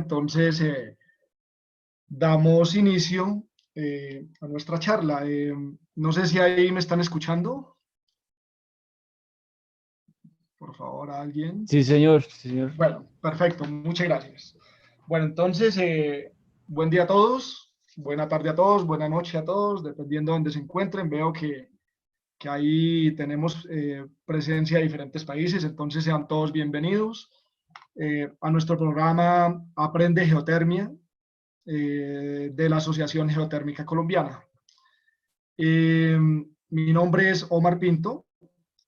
entonces damos inicio a nuestra charla. No sé si ahí me están escuchando. Por favor, alguien. Sí, señor, sí, señor. Bueno, perfecto, muchas gracias. Bueno, entonces, buen día a todos, buena tarde a todos, buena noche a todos, dependiendo de donde se encuentren. Veo que ahí tenemos presencia de diferentes países, entonces sean todos bienvenidos a nuestro programa Aprende Geotermia de la Asociación Geotérmica Colombiana. Mi nombre es Omar Pinto.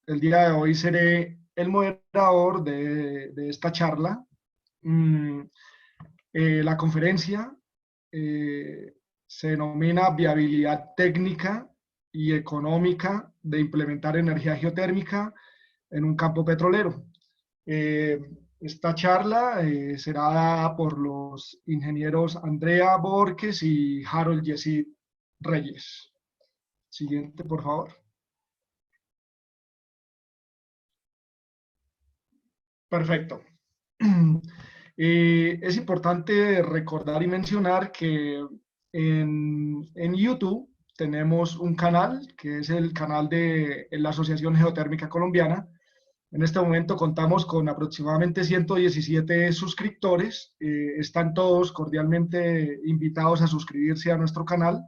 El día de hoy seré el moderador de esta charla. La conferencia se denomina Viabilidad técnica y económica de implementar energía geotérmica en un campo petrolero. Esta charla será dada por los ingenieros Andrea Borges y Harold Yesid Reyes. Siguiente, por favor. Perfecto. Es importante recordar y mencionar que en YouTube tenemos un canal, que es el canal de la Asociación Geotérmica Colombiana. En este momento contamos con aproximadamente 117 suscriptores. Están todos cordialmente invitados a suscribirse a nuestro canal.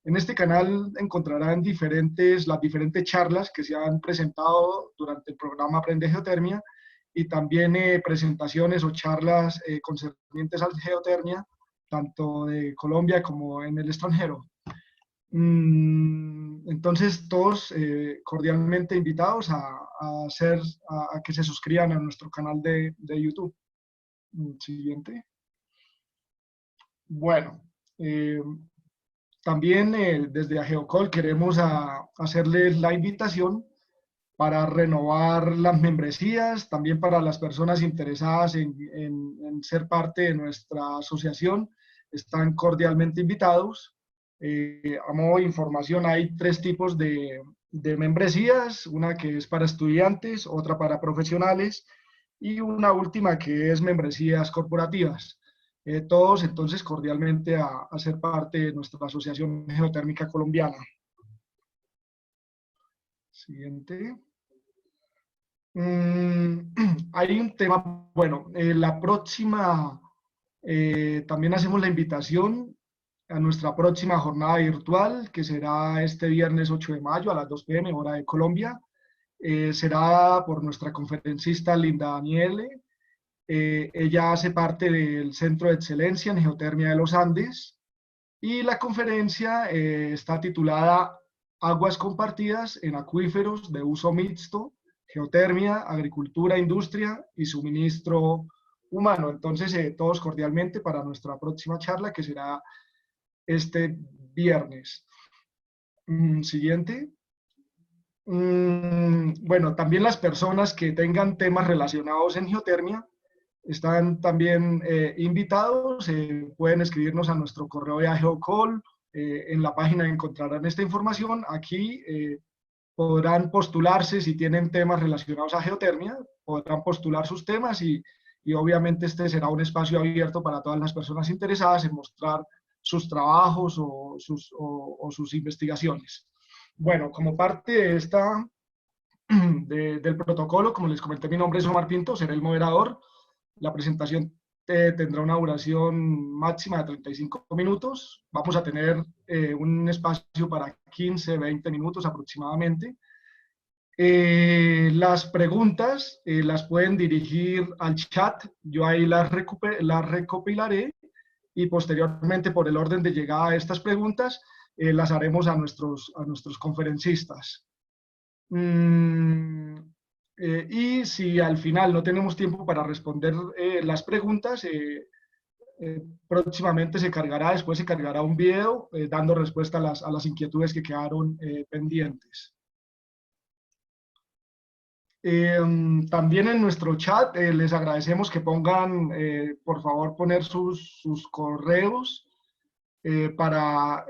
En este canal encontrarán las diferentes charlas que se han presentado durante el programa Aprende Geotermia y también presentaciones o charlas concernientes a geotermia, tanto de Colombia como en el extranjero. Entonces, todos cordialmente invitados a que se suscriban a nuestro canal de YouTube. Siguiente. Bueno, también desde Ageocol queremos hacerles la invitación para renovar las membresías, también para las personas interesadas en ser parte de nuestra asociación, están cordialmente invitados. A modo de información, hay 3 tipos de membresías, una que es para estudiantes, otra para profesionales y una última que es membresías corporativas. Todos entonces cordialmente a ser parte de nuestra Asociación Geotérmica Colombiana. Siguiente. Hay un tema, bueno, la próxima, también hacemos la invitación a nuestra próxima jornada virtual, que será este viernes 8 de mayo a las 2 p.m. hora de Colombia. Será por nuestra conferencista Linda Daniele. Ella hace parte del Centro de Excelencia en Geotermia de los Andes y la conferencia está titulada Aguas compartidas en acuíferos de uso mixto, geotermia, agricultura, industria y suministro humano. Entonces, todos cordialmente para nuestra próxima charla que será este viernes. Siguiente. Bueno, también las personas que tengan temas relacionados en geotermia están también invitados, pueden escribirnos a nuestro correo de Ageocol, en la página encontrarán esta información. Aquí podrán postularse si tienen temas relacionados a geotermia, podrán postular sus temas y obviamente este será un espacio abierto para todas las personas interesadas en mostrar sus trabajos o sus investigaciones. Bueno, como parte de del protocolo, como les comenté, mi nombre es Omar Pinto, seré el moderador. La presentación tendrá una duración máxima de 35 minutos. Vamos a tener un espacio para 15, 20 minutos aproximadamente. Las preguntas las pueden dirigir al chat. Yo ahí las recopilaré y posteriormente, por el orden de llegada de estas preguntas, las haremos a nuestros conferencistas. Y si al final no tenemos tiempo para responder las preguntas, próximamente después se cargará un video dando respuesta a las inquietudes que quedaron pendientes. También en nuestro chat les agradecemos que pongan, por favor, poner sus correos para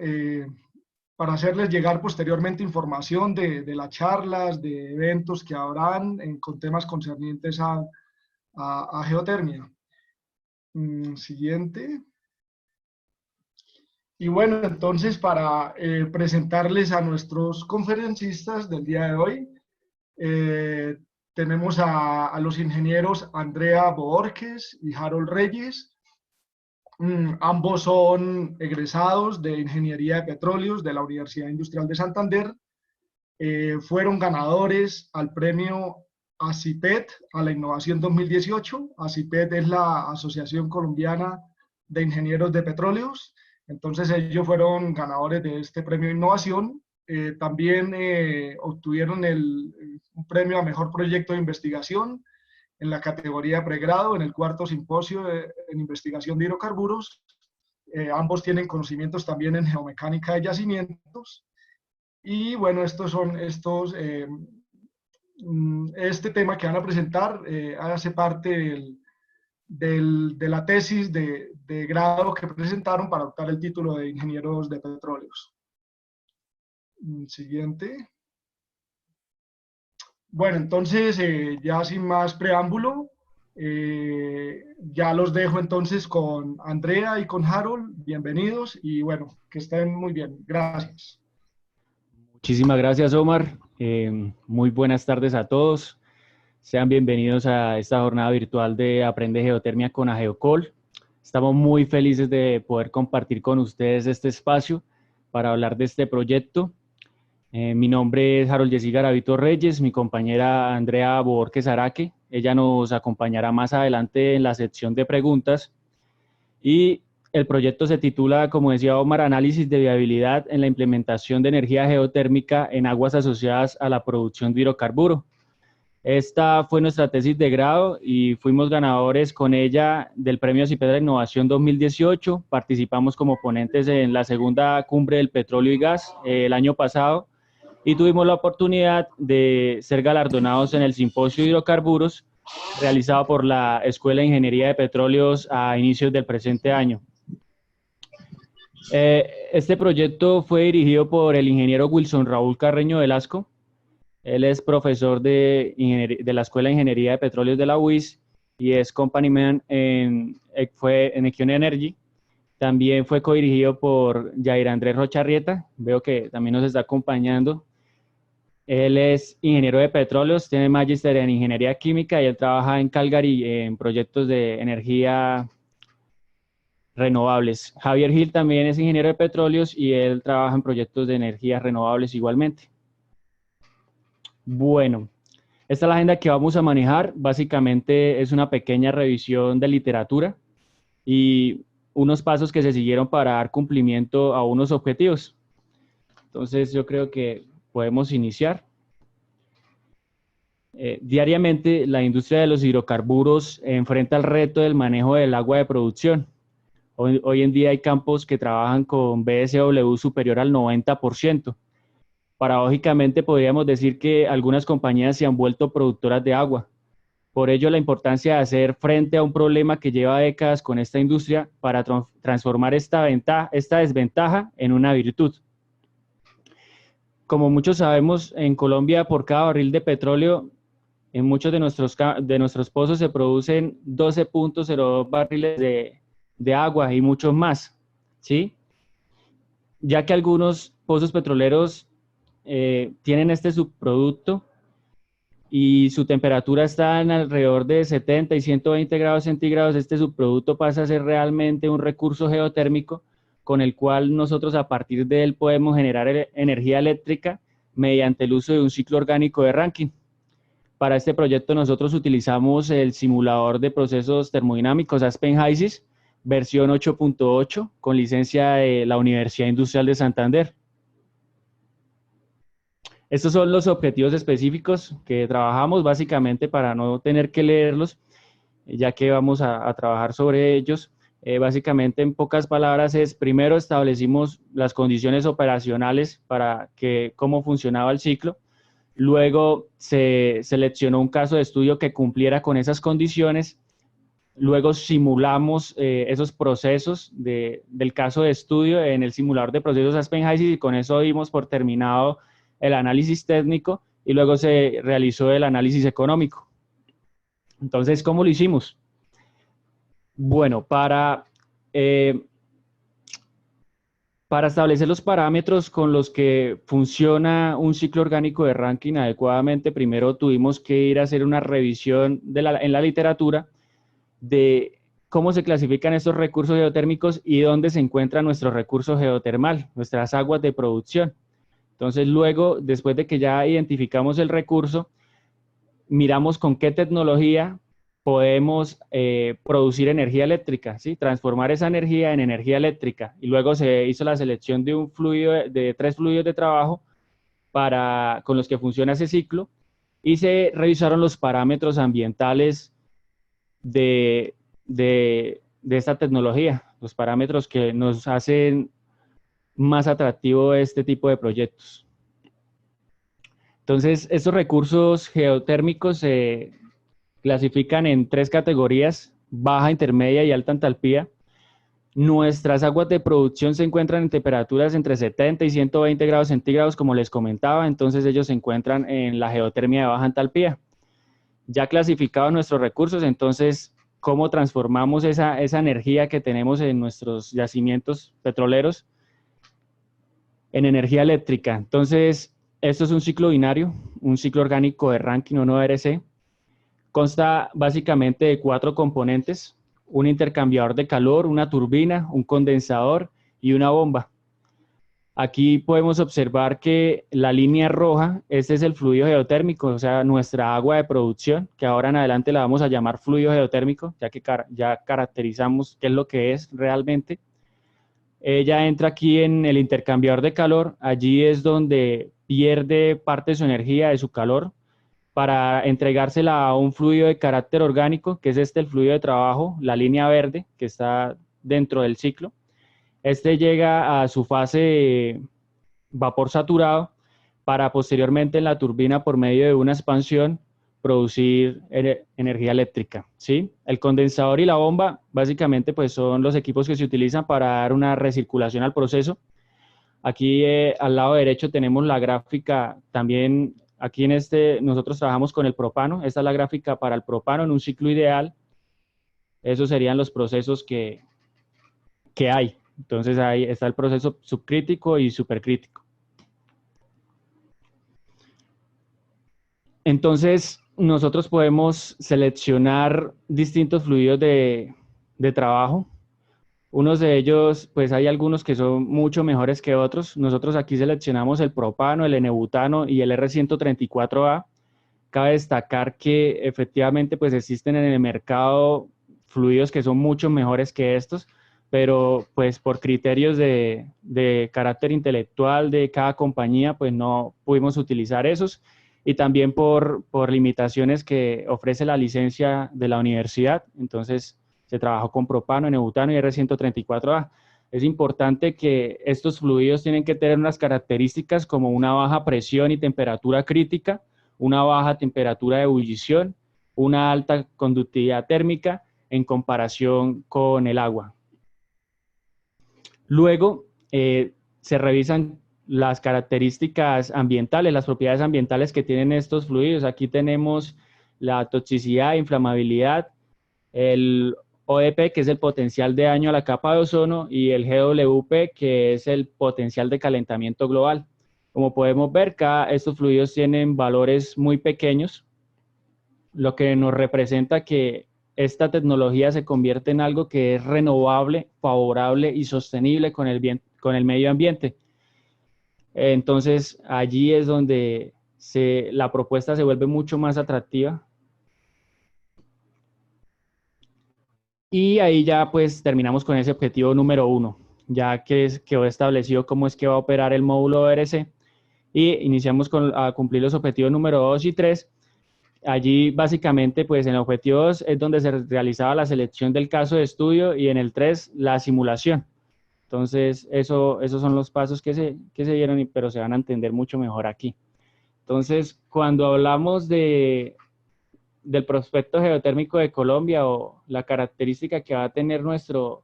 hacerles llegar posteriormente información de las charlas, de eventos que habrán con temas concernientes a geotermia. Siguiente. Y bueno, entonces para presentarles a nuestros conferencistas del día de hoy, eh, tenemos a los ingenieros Andrea Borges y Harold Reyes. Ambos son egresados de Ingeniería de Petróleos de la Universidad Industrial de Santander. Fueron ganadores al premio ACIPET a la innovación 2018. ACIPET es la Asociación Colombiana de Ingenieros de Petróleos. Entonces ellos fueron ganadores de este premio de innovación. También obtuvieron un premio a mejor proyecto de investigación en la categoría pregrado en el cuarto simposio en investigación de hidrocarburos. Ambos tienen conocimientos también en geomecánica de yacimientos. Y bueno, este tema que van a presentar hace parte de la tesis de grado que presentaron para optar el título de ingenieros de petróleos. Siguiente. Bueno, entonces, ya sin más preámbulo, ya los dejo entonces con Andrea y con Harold. Bienvenidos y bueno, que estén muy bien. Gracias. Muchísimas gracias, Omar. Muy buenas tardes a todos. Sean bienvenidos a esta jornada virtual de Aprende Geotermia con AGEOCOL. Estamos muy felices de poder compartir con ustedes este espacio para hablar de este proyecto. Mi nombre es Harold Jessy Garavito Reyes, mi compañera Andrea Borges Araque. Ella nos acompañará más adelante en la sección de preguntas. Y el proyecto se titula, como decía Omar, Análisis de viabilidad en la implementación de energía geotérmica en aguas asociadas a la producción de hidrocarburo. Esta fue nuestra tesis de grado y fuimos ganadores con ella del Premio ACIPET de la Innovación 2018. Participamos como ponentes en la segunda cumbre del petróleo y gas el año pasado y tuvimos la oportunidad de ser galardonados en el Simposio de Hidrocarburos realizado por la Escuela de Ingeniería de Petróleos a inicios del presente año. Este proyecto fue dirigido por el ingeniero Wilson Raúl Carreño Velasco. Él es profesor de la Escuela de Ingeniería de Petróleos de la UIS y es company man fue en Equion Energy. También fue codirigido por Jair Andrés Rocharrieta, veo que también nos está acompañando. Él es ingeniero de petróleos, tiene magíster en ingeniería química y él trabaja en Calgary en proyectos de energía renovables. Javier Gil también es ingeniero de petróleos y él trabaja en proyectos de energías renovables igualmente. Bueno, esta es la agenda que vamos a manejar. Básicamente es una pequeña revisión de literatura y unos pasos que se siguieron para dar cumplimiento a unos objetivos. Entonces yo creo que podemos iniciar. Diariamente la industria de los hidrocarburos enfrenta el reto del manejo del agua de producción. Hoy en día hay campos que trabajan con BSW superior al 90%. Paradójicamente podríamos decir que algunas compañías se han vuelto productoras de agua. Por ello la importancia de hacer frente a un problema que lleva décadas con esta industria para transformar esta desventaja en una virtud. Como muchos sabemos, en Colombia por cada barril de petróleo, en muchos de nuestros pozos se producen 12.02 barriles de agua y muchos más, ¿sí? Ya que algunos pozos petroleros tienen este subproducto y su temperatura está en alrededor de 70 y 120 grados centígrados, este subproducto pasa a ser realmente un recurso geotérmico con el cual nosotros a partir de él podemos generar energía eléctrica mediante el uso de un ciclo orgánico de Rankine. Para este proyecto nosotros utilizamos el simulador de procesos termodinámicos Aspen HYSYS versión 8.8 con licencia de la Universidad Industrial de Santander. Estos son los objetivos específicos que trabajamos básicamente para no tener que leerlos, ya que vamos a trabajar sobre ellos. Básicamente, en pocas palabras, primero establecimos las condiciones operacionales para cómo funcionaba el ciclo. Luego se seleccionó un caso de estudio que cumpliera con esas condiciones. Luego simulamos esos procesos del caso de estudio en el simulador de procesos Aspen HYSYS y con eso dimos por terminado el análisis técnico y luego se realizó el análisis económico. Entonces, ¿cómo lo hicimos? Bueno, para establecer los parámetros con los que funciona un ciclo orgánico de Rankine adecuadamente, primero tuvimos que ir a hacer una revisión en la literatura de cómo se clasifican estos recursos geotérmicos y dónde se encuentra nuestro recurso geotermal, nuestras aguas de producción. Entonces, luego, después de que ya identificamos el recurso, miramos con qué tecnología podemos producir energía eléctrica, ¿sí? Transformar esa energía en energía eléctrica. Y luego se hizo la selección de un fluido, de 3 fluidos de trabajo con los que funciona ese ciclo y se revisaron los parámetros ambientales de esta tecnología, los parámetros que nos hacen más atractivo este tipo de proyectos. Entonces, estos recursos geotérmicos se clasifican en 3 categorías: baja, intermedia y alta entalpía. Nuestras aguas de producción se encuentran en temperaturas entre 70 y 120 grados centígrados, como les comentaba, entonces ellos se encuentran en la geotermia de baja entalpía. Ya clasificados nuestros recursos, entonces, ¿cómo transformamos esa energía que tenemos en nuestros yacimientos petroleros en energía eléctrica? Entonces, esto es un ciclo binario, un ciclo orgánico de Rankine 1RC. Consta básicamente de 4 componentes: un intercambiador de calor, una turbina, un condensador y una bomba. Aquí podemos observar que la línea roja, este es el fluido geotérmico, o sea, nuestra agua de producción, que ahora en adelante la vamos a llamar fluido geotérmico, ya que ya caracterizamos qué es lo que es realmente. Ella entra aquí en el intercambiador de calor, allí es donde pierde parte de su energía, de su calor, para entregársela a un fluido de carácter orgánico, que es el fluido de trabajo, la línea verde, que está dentro del ciclo. Este llega a su fase de vapor saturado para posteriormente en la turbina, por medio de una expansión, producir energía eléctrica, ¿sí? El condensador y la bomba básicamente pues son los equipos que se utilizan para dar una recirculación al proceso. Aquí al lado derecho tenemos la gráfica también. Aquí nosotros trabajamos con el propano. Esta es la gráfica para el propano en un ciclo ideal. Esos serían los procesos que hay. Entonces ahí está el proceso subcrítico y supercrítico. Entonces nosotros podemos seleccionar distintos fluidos de trabajo. Unos de ellos, pues hay algunos que son mucho mejores que otros. Nosotros aquí seleccionamos el propano, el N-butano y el R134A. Cabe destacar que efectivamente pues existen en el mercado fluidos que son mucho mejores que estos, pero pues por criterios de carácter intelectual de cada compañía pues no pudimos utilizar esos, y también por limitaciones que ofrece la licencia de la universidad. Entonces se trabajó con propano, N-butano y R134A. Es importante que estos fluidos tienen que tener unas características como una baja presión y temperatura crítica, una baja temperatura de ebullición, una alta conductividad térmica en comparación con el agua. Luego se revisan las características ambientales, las propiedades ambientales que tienen estos fluidos. Aquí tenemos la toxicidad, inflamabilidad, el ODP, que es el potencial de daño a la capa de ozono, y el GWP, que es el potencial de calentamiento global. Como podemos ver, estos fluidos tienen valores muy pequeños, lo que nos representa que esta tecnología se convierte en algo que es renovable, favorable y sostenible con el medio ambiente. Entonces, allí es donde la propuesta se vuelve mucho más atractiva. Y ahí ya pues terminamos con ese objetivo número 1, ya que quedó establecido cómo es que va a operar el módulo ORC, y iniciamos a cumplir los objetivos número 2 y 3. Allí básicamente pues en el objetivo 2 es donde se realizaba la selección del caso de estudio, y en el 3 la simulación. Entonces esos son los pasos que se dieron, pero se van a entender mucho mejor aquí. Entonces cuando hablamos del prospecto geotérmico de Colombia, o la característica que va a tener nuestro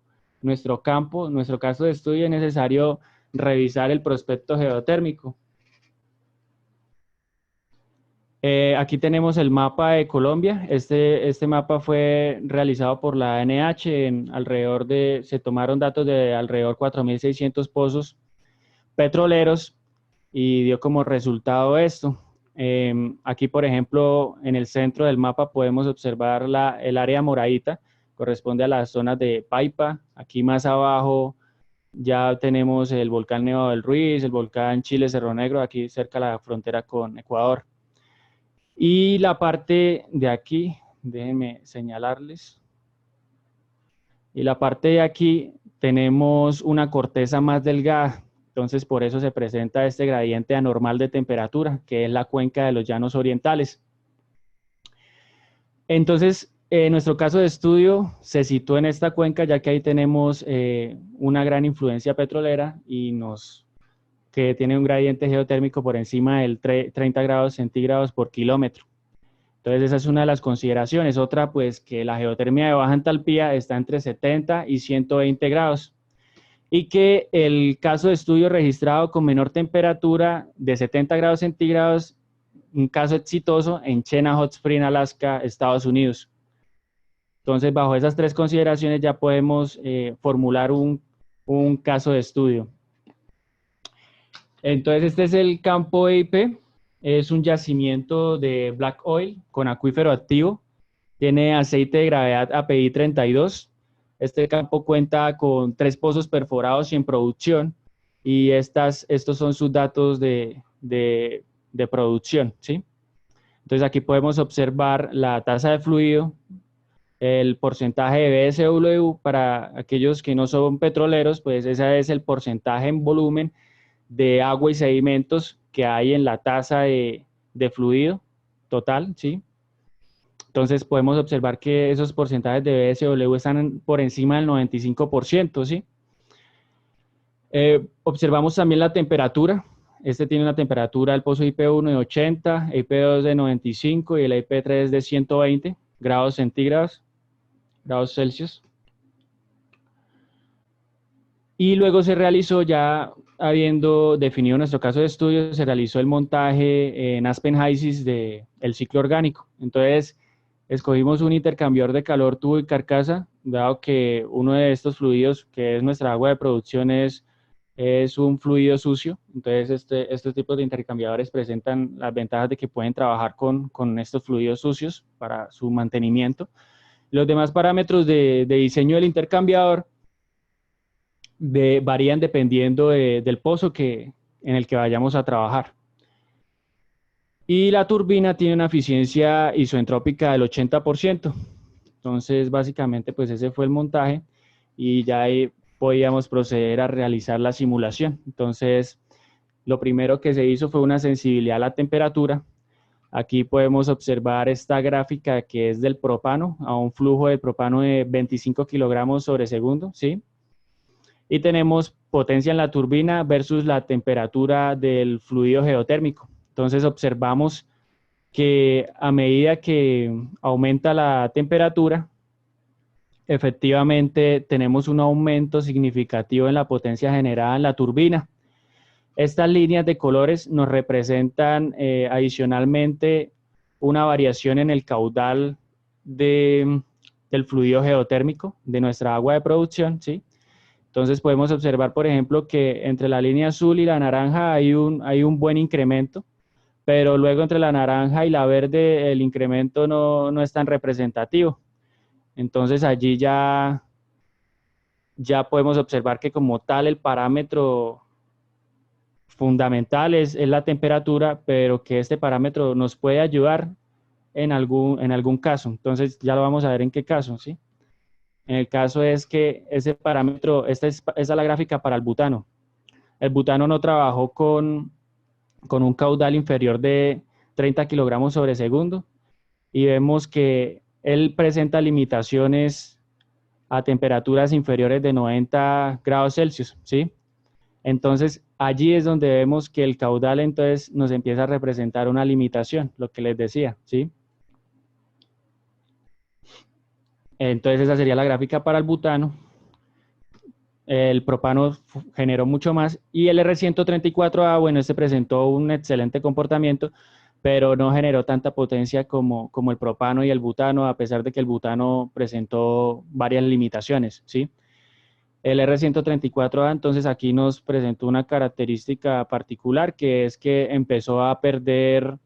campo, nuestro caso de estudio, es necesario revisar el prospecto geotérmico. Aquí tenemos el mapa de Colombia. Este mapa fue realizado por la ANH se tomaron datos de alrededor 4.600 pozos petroleros y dio como resultado esto. Aquí, por ejemplo, en el centro del mapa podemos observar el área moradita, corresponde a las zonas de Paipa. Aquí más abajo ya tenemos el volcán Nevado del Ruiz, el volcán Chile Cerro Negro, aquí cerca de la frontera con Ecuador. Y la parte de aquí, déjenme señalarles. Y la parte de aquí tenemos una corteza más delgada. Entonces, por eso se presenta este gradiente anormal de temperatura, que es la cuenca de los llanos orientales. Entonces, nuestro caso de estudio se sitúa en esta cuenca, ya que ahí tenemos una gran influencia petrolera que tiene un gradiente geotérmico por encima del 30 grados centígrados por kilómetro. Entonces, esa es una de las consideraciones. Otra, pues, que la geotermia de baja entalpía está entre 70 y 120 grados. Y que el caso de estudio registrado con menor temperatura de 70 grados centígrados, un caso exitoso en Chena Hot Spring, Alaska, Estados Unidos. Entonces, bajo esas tres consideraciones ya podemos formular un caso de estudio. Entonces, este es el campo EIP. Es un yacimiento de black oil con acuífero activo. Tiene aceite de gravedad API 32. Este campo cuenta con 3 pozos perforados y en producción. Y estos son sus datos de producción, ¿sí? Entonces aquí podemos observar la tasa de fluido, el porcentaje de BSW. Para aquellos que no son petroleros, pues ese es el porcentaje en volumen de agua y sedimentos que hay en la tasa de fluido total, ¿sí? Entonces podemos observar que esos porcentajes de BSW están por encima del 95%, ¿sí? Observamos también la temperatura. Este tiene una temperatura del pozo IP1 de 80, IP2 de 95 y el IP3 de 120 grados centígrados, grados Celsius. Y luego se realizó, ya habiendo definido nuestro caso de estudio, se realizó el montaje en Aspen HYSYS del ciclo orgánico. Entonces, escogimos un intercambiador de calor, tubo y carcasa, dado que uno de estos fluidos, que es nuestra agua de producción, es un fluido sucio. Entonces, estos tipos de intercambiadores presentan las ventajas de que pueden trabajar con estos fluidos sucios para su mantenimiento. Los demás parámetros de diseño del intercambiador varían dependiendo del pozo en el que vayamos a trabajar. Y la turbina tiene una eficiencia isoentrópica del 80%. Entonces, básicamente, pues ese fue el montaje y ya ahí podíamos proceder a realizar la simulación. Entonces, lo primero que se hizo fue una sensibilidad a la temperatura. Aquí podemos observar esta gráfica que es del propano, a un flujo de propano de 25 kilogramos sobre segundo, ¿sí? Y tenemos potencia en la turbina versus la temperatura del fluido geotérmico. Entonces observamos que a medida que aumenta la temperatura, efectivamente tenemos un aumento significativo en la potencia generada en la turbina. Estas líneas de colores nos representan adicionalmente una variación en el caudal del fluido geotérmico de nuestra agua de producción, ¿sí? Entonces podemos observar, por ejemplo, que entre la línea azul y la naranja hay un buen incremento, pero luego entre la naranja y la verde el incremento no es tan representativo. Entonces allí ya podemos observar que como tal el parámetro fundamental es la temperatura, pero que este parámetro nos puede ayudar en algún caso. Entonces ya lo vamos a ver en qué caso, ¿sí? En el caso es que ese parámetro, esta es la gráfica para el butano. El butano no trabajó con un caudal inferior de 30 kilogramos sobre segundo y vemos que él presenta limitaciones a temperaturas inferiores de 90 grados Celsius, ¿sí? Entonces, allí es donde vemos que el caudal entonces nos empieza a representar una limitación, lo que les decía, ¿sí? Entonces, esa sería la gráfica para el butano. El propano generó mucho más y el R134A, bueno, este presentó un excelente comportamiento, pero no generó tanta potencia como el propano y el butano, a pesar de que el butano presentó varias limitaciones, ¿sí? El R134A, entonces aquí nos presentó una característica particular, que es que empezó a perder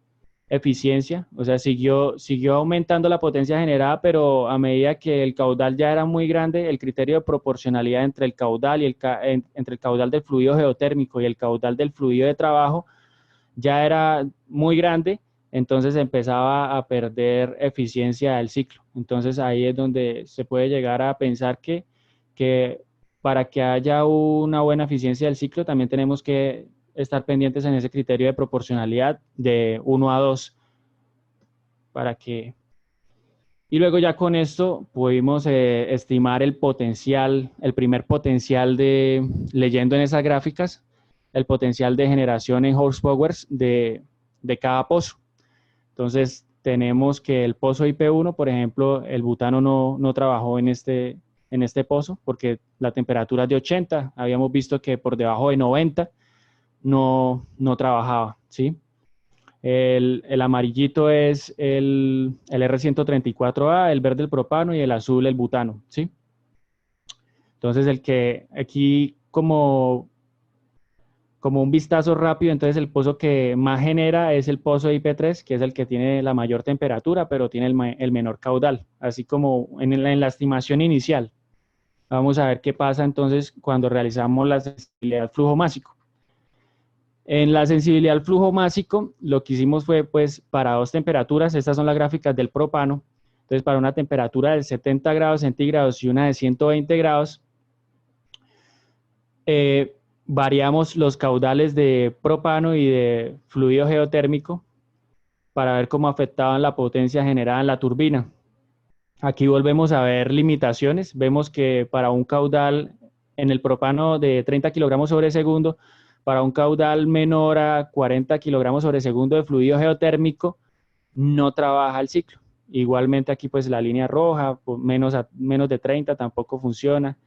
eficiencia, o sea, siguió aumentando la potencia generada, pero a medida que el caudal ya era muy grande, el criterio de proporcionalidad entre el caudal entre el caudal del fluido geotérmico y el caudal del fluido de trabajo ya era muy grande, entonces empezaba a perder eficiencia del ciclo. Entonces ahí es donde se puede llegar a pensar que para que haya una buena eficiencia del ciclo también tenemos que estar pendientes en ese criterio de proporcionalidad de 1 a 2 para que... Y luego ya con esto pudimos estimar el potencial, el primer potencial leyendo en esas gráficas, el potencial de generación en horsepower de cada pozo. Entonces tenemos que el pozo IP1, por ejemplo, el butano no trabajó en este pozo porque la temperatura es de 80, habíamos visto que por debajo de 90 no trabajaba, ¿sí? El amarillito es el R134A, el verde el propano y el azul el butano, ¿sí? Entonces el que aquí como un vistazo rápido, entonces el pozo que más genera es el pozo IP3, que es el que tiene la mayor temperatura, pero tiene el menor caudal, así como en la estimación inicial. Vamos a ver qué pasa entonces cuando realizamos la sensibilidad flujo másico. En la sensibilidad al flujo másico, lo que hicimos fue, pues, para dos temperaturas, estas son las gráficas del propano, entonces para una temperatura de 70 grados centígrados y una de 120 grados, variamos los caudales de propano y de fluido geotérmico para ver cómo afectaban la potencia generada en la turbina. Aquí volvemos a ver limitaciones, vemos que para un caudal en el propano de 30 kilogramos sobre segundo, para un caudal menor a 40 kilogramos sobre segundo de fluido geotérmico, no trabaja el ciclo. Igualmente aquí pues la línea roja, menos de 30 tampoco funciona.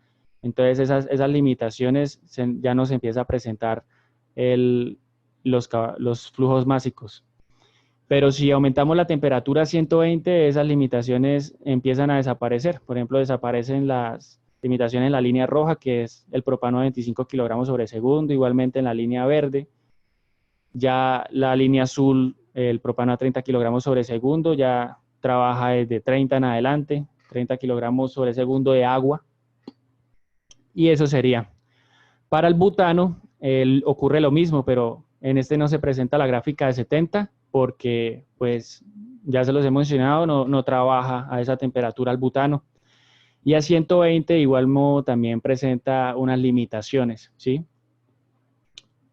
Entonces esas limitaciones ya nos empieza a presentar los flujos másicos. Pero si aumentamos la temperatura a 120, esas limitaciones empiezan a desaparecer. Por ejemplo, desaparecen las limitaciones en la línea roja, que es el propano a 25 kilogramos sobre segundo, igualmente en la línea verde. Ya la línea azul, el propano a 30 kilogramos sobre segundo, ya trabaja desde 30 en adelante, 30 kilogramos sobre segundo de agua. Y eso sería. Para el butano ocurre lo mismo, pero en este no se presenta la gráfica de 70 porque, pues, ya se los he mencionado, no trabaja a esa temperatura el butano. Y a 120 igual modo también presenta unas limitaciones, ¿sí?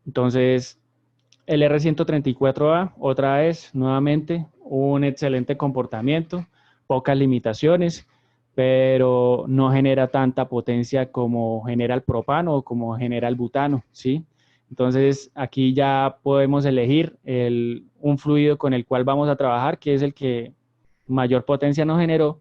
Entonces, el R134A, otra vez, nuevamente, un excelente comportamiento, pocas limitaciones, pero no genera tanta potencia como genera el propano o como genera el butano, ¿sí? Entonces, aquí ya podemos elegir un fluido con el cual vamos a trabajar, que es el que mayor potencia nos generó,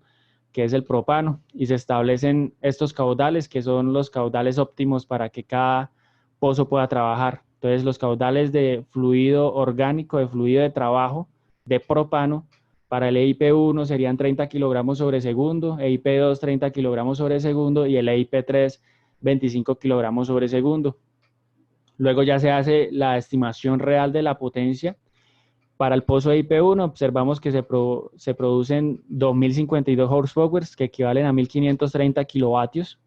que es el propano, y se establecen estos caudales, que son los caudales óptimos para que cada pozo pueda trabajar. Entonces, los caudales de fluido orgánico, de fluido de trabajo, de propano, para el EIP1 serían 30 kilogramos sobre segundo, EIP2 30 kilogramos sobre segundo y el EIP3 25 kilogramos sobre segundo. Luego ya se hace la estimación real de la potencia. Para el pozo EIP1 observamos que se producen 2.052 horsepower, que equivalen a 1.530 kilovatios.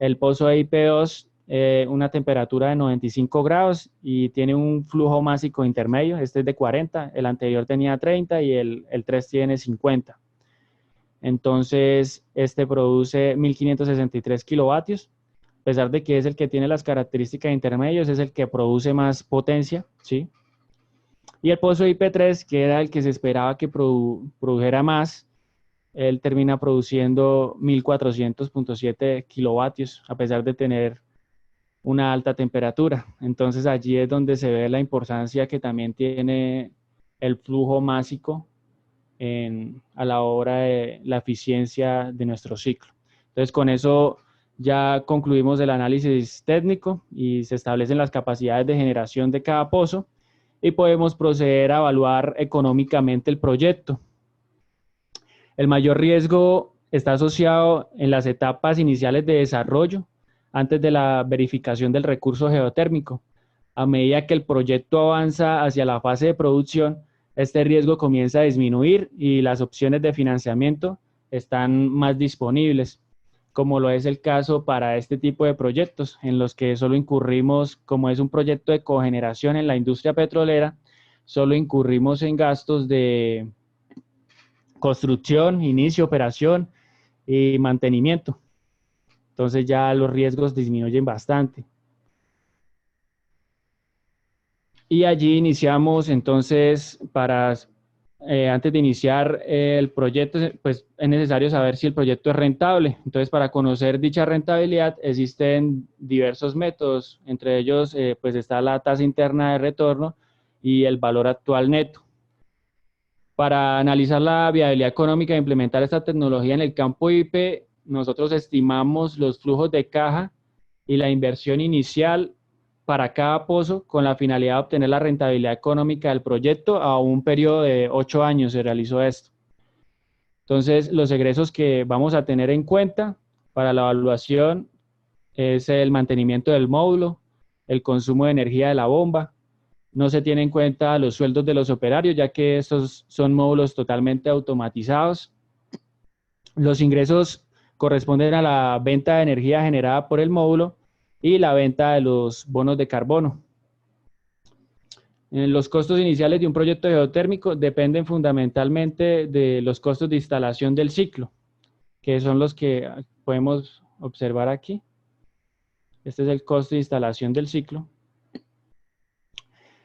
El pozo EIP2, una temperatura de 95 grados y tiene un flujo másico intermedio. Este es de 40, el anterior tenía 30 y el 3 tiene 50. Entonces, este produce 1.563 kilovatios. A pesar de que es el que tiene las características intermedios, es el que produce más potencia, ¿sí? Y el pozo IP3, que era el que se esperaba que produjera más, él termina produciendo 1.400.7 kilovatios, a pesar de tener una alta temperatura. Entonces allí es donde se ve la importancia que también tiene el flujo másico a la hora de la eficiencia de nuestro ciclo. Entonces con eso ya concluimos el análisis técnico y se establecen las capacidades de generación de cada pozo. y podemos proceder a evaluar económicamente el proyecto. El mayor riesgo está asociado en las etapas iniciales de desarrollo, antes de la verificación del recurso geotérmico. A medida que el proyecto avanza hacia la fase de producción, este riesgo comienza a disminuir y las opciones de financiamiento están más disponibles, como lo es el caso para este tipo de proyectos, en los que solo incurrimos, como es un proyecto de cogeneración en la industria petrolera, solo incurrimos en gastos de construcción, inicio, operación y mantenimiento. Entonces ya los riesgos disminuyen bastante. Y allí iniciamos entonces antes de iniciar el proyecto, pues es necesario saber si el proyecto es rentable. Entonces, para conocer dicha rentabilidad existen diversos métodos, entre ellos pues está la tasa interna de retorno y el valor actual neto. Para analizar la viabilidad económica de implementar esta tecnología en el campo IP, nosotros estimamos los flujos de caja y la inversión inicial para cada pozo con la finalidad de obtener la rentabilidad económica del proyecto a un periodo de 8 años se realizó esto. Entonces, los egresos que vamos a tener en cuenta para la evaluación es el mantenimiento del módulo, el consumo de energía de la bomba. No se tiene en cuenta los sueldos de los operarios, ya que estos son módulos totalmente automatizados. Los ingresos corresponden a la venta de energía generada por el módulo y la venta de los bonos de carbono. Los costos iniciales de un proyecto geotérmico dependen fundamentalmente de los costos de instalación del ciclo, que son los que podemos observar aquí. Este es el costo de instalación del ciclo.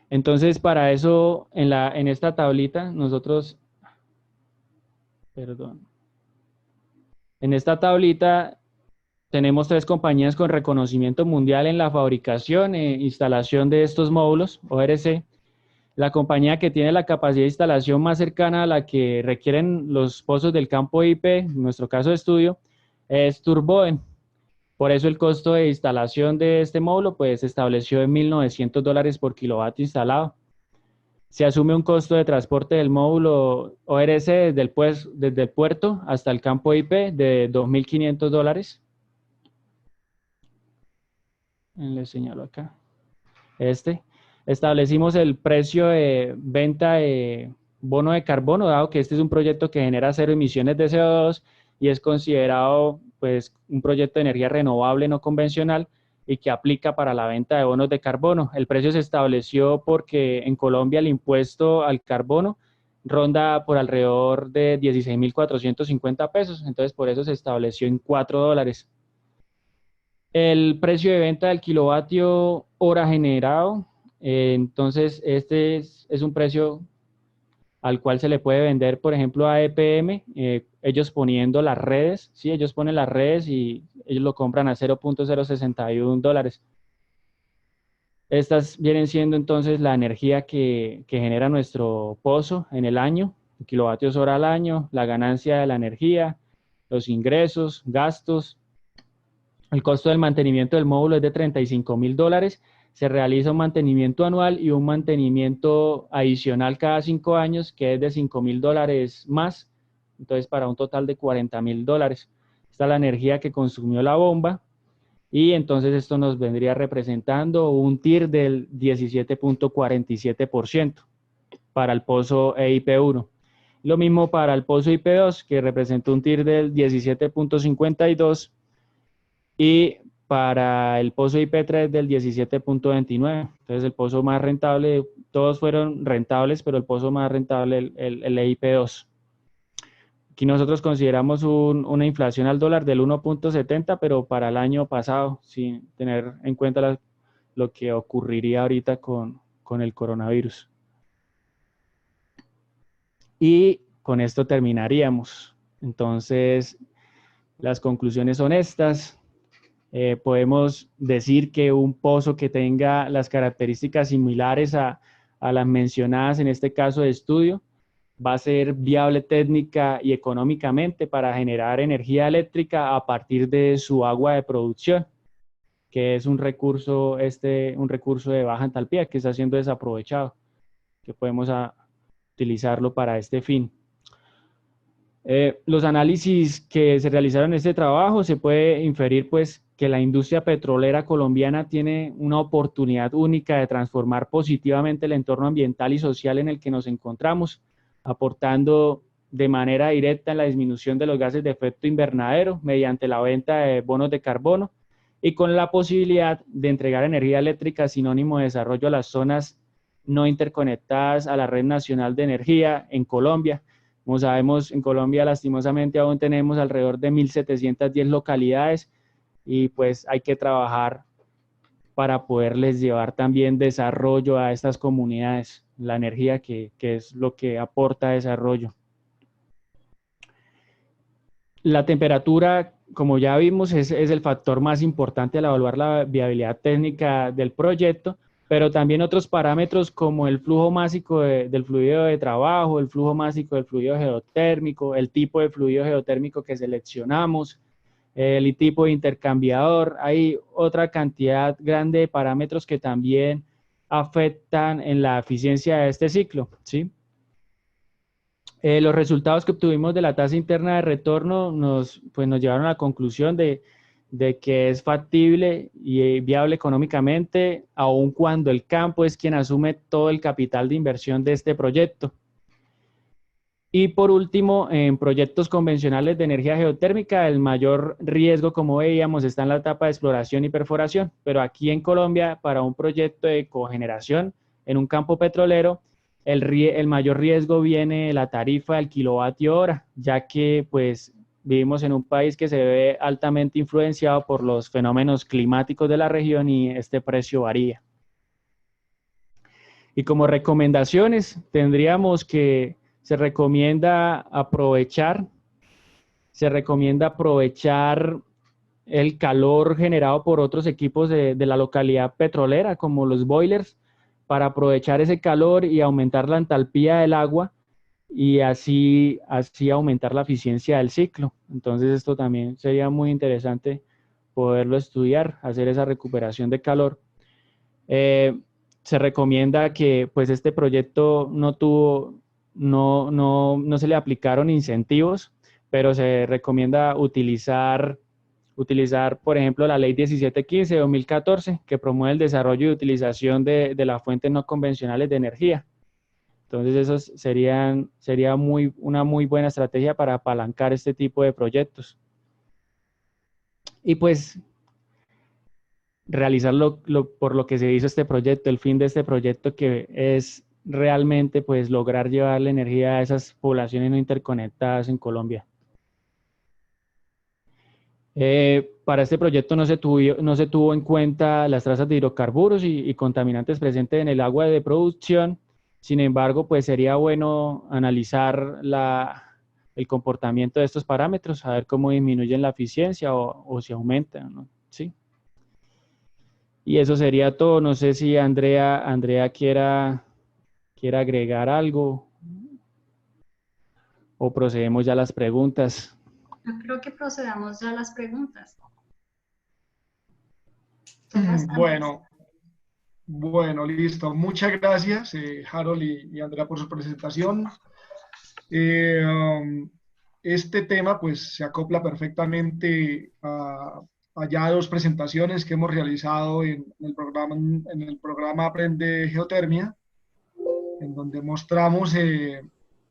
Entonces, para eso, en esta tablita, en esta tablita tenemos 3 compañías con reconocimiento mundial en la fabricación e instalación de estos módulos, ORC. La compañía que tiene la capacidad de instalación más cercana a la que requieren los pozos del campo IP, en nuestro caso de estudio, es Turboden. Por eso el costo de instalación de este módulo pues, se estableció en $1.900 por kilovatio instalado. Se asume un costo de transporte del módulo ORC desde el puerto hasta el campo IP de $2.500. Les señalo acá. Establecimos el precio de venta de bono de carbono, dado que este es un proyecto que genera 0 emisiones de CO2 y es considerado pues, un proyecto de energía renovable no convencional y que aplica para la venta de bonos de carbono. El precio se estableció porque en Colombia el impuesto al carbono ronda por alrededor de 16.450 pesos, entonces por eso se estableció en $4. El precio de venta del kilovatio hora generado, entonces este es un precio al cual se le puede vender, por ejemplo, a EPM, ellos poniendo las redes, ¿sí? Ellos ponen las redes y ellos lo compran a $0.061. Estas vienen siendo entonces la energía que genera nuestro pozo en el año, kilovatios hora al año, la ganancia de la energía, los ingresos, gastos. El costo del mantenimiento del módulo es de $35.000. Se realiza un mantenimiento anual y un mantenimiento adicional cada 5 años, que es de $5.000 más, entonces para un total de $40.000. Esta es la energía que consumió la bomba y entonces esto nos vendría representando un TIR del 17.47% para el pozo EIP1. Lo mismo para el pozo IP2, que representa un TIR del 17.52%, y para el pozo IP3 del 17.29. Entonces el pozo más rentable, todos fueron rentables, pero el pozo más rentable, el IP2. Aquí nosotros consideramos una inflación al dólar del 1.70, pero para el año pasado, sin tener en cuenta lo que ocurriría ahorita con el coronavirus. Y con esto terminaríamos. Entonces, las conclusiones son estas. Podemos decir que un pozo que tenga las características similares a las mencionadas en este caso de estudio va a ser viable técnica y económicamente para generar energía eléctrica a partir de su agua de producción, que es un recurso de baja entalpía que está siendo desaprovechado. que podemos utilizarlo para este fin. Los análisis que se realizaron en este trabajo se puede inferir pues que la industria petrolera colombiana tiene una oportunidad única de transformar positivamente el entorno ambiental y social en el que nos encontramos, aportando de manera directa en la disminución de los gases de efecto invernadero mediante la venta de bonos de carbono y con la posibilidad de entregar energía eléctrica sinónimo de desarrollo a las zonas no interconectadas a la red nacional de energía en Colombia. Como sabemos, en Colombia lastimosamente aún tenemos alrededor de 1.710 localidades y pues hay que trabajar para poderles llevar también desarrollo a estas comunidades, la energía que es lo que aporta desarrollo. La temperatura, como ya vimos, es el factor más importante al evaluar la viabilidad técnica del proyecto, pero también otros parámetros como el flujo másico del fluido de trabajo, el flujo másico del fluido geotérmico, el tipo de fluido geotérmico que seleccionamos, el tipo de intercambiador. Hay otra cantidad grande de parámetros que también afectan en la eficiencia de este ciclo, ¿sí? Los resultados que obtuvimos de la tasa interna de retorno nos llevaron a la conclusión de que es factible y viable económicamente, aun cuando el campo es quien asume todo el capital de inversión de este proyecto. Y por último, en proyectos convencionales de energía geotérmica, el mayor riesgo, como veíamos, está en la etapa de exploración y perforación, pero aquí en Colombia, para un proyecto de cogeneración en un campo petrolero, el mayor riesgo viene de la tarifa del kilovatio hora, ya que pues vivimos en un país que se ve altamente influenciado por los fenómenos climáticos de la región y este precio varía. Y como recomendaciones tendríamos que se recomienda aprovechar el calor generado por otros equipos de la localidad petrolera, como los boilers, para aprovechar ese calor y aumentar la entalpía del agua y así aumentar la eficiencia del ciclo. Entonces esto también sería muy interesante poderlo estudiar, hacer esa recuperación de calor. Se recomienda que pues este proyecto no se le aplicaron incentivos, pero se recomienda utilizar, por ejemplo, la ley 1715 de 2014, que promueve el desarrollo y utilización de las fuentes no convencionales de energía. Entonces, eso sería una muy buena estrategia para apalancar este tipo de proyectos. Y pues, realizar por lo que se hizo este proyecto, el fin de este proyecto, que es realmente pues lograr llevar la energía a esas poblaciones no interconectadas en Colombia. Para este proyecto no se tuvo en cuenta las trazas de hidrocarburos y contaminantes presentes en el agua de producción. Sin embargo, pues sería bueno analizar el comportamiento de estos parámetros, a ver cómo disminuyen la eficiencia o si aumentan, ¿no? ¿Sí? Y eso sería todo. No sé si Andrea quiera agregar algo o procedemos ya a las preguntas. Yo creo que procedamos ya a las preguntas. Bueno, listo. Muchas gracias, Harold y Andrea, por su presentación. Este tema pues se acopla perfectamente a ya dos presentaciones que hemos realizado en el programa Aprende Geotermia, en donde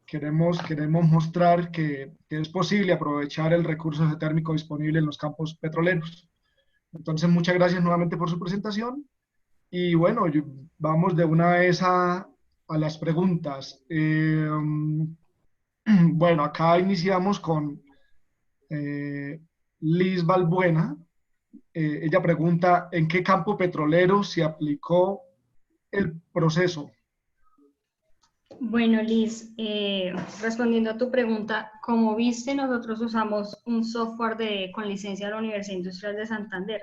queremos mostrar que es posible aprovechar el recurso geotérmico disponible en los campos petroleros. Entonces, muchas gracias nuevamente por su presentación. Y bueno, vamos de una vez a las preguntas. Bueno, acá iniciamos con Liz Balbuena. Ella pregunta, ¿en qué campo petrolero se aplicó el proceso? Bueno, Liz, respondiendo a tu pregunta, como viste, nosotros usamos un software con licencia de la Universidad Industrial de Santander,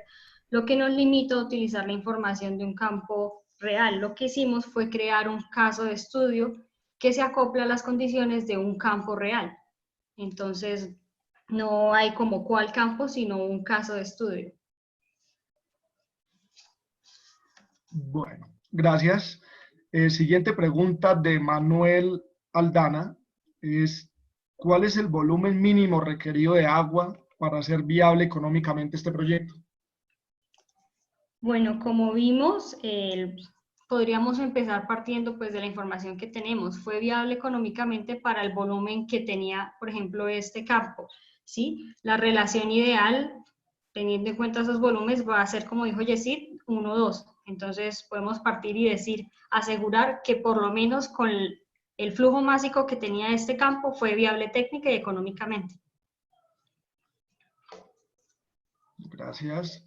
lo que nos limita a utilizar la información de un campo real. Lo que hicimos fue crear un caso de estudio que se acopla a las condiciones de un campo real. Entonces, no hay como cuál campo, sino un caso de estudio. Bueno, gracias. Siguiente pregunta de Manuel Aldana es, ¿cuál es el volumen mínimo requerido de agua para hacer viable económicamente este proyecto? Bueno, como vimos, podríamos empezar partiendo pues de la información que tenemos. Fue viable económicamente para el volumen que tenía, por ejemplo, este campo, ¿sí? La relación ideal, teniendo en cuenta esos volúmenes, va a ser, como dijo Yesid, 1-2. Entonces, podemos partir y decir, asegurar que por lo menos con el flujo másico que tenía este campo fue viable técnica y económicamente. Gracias.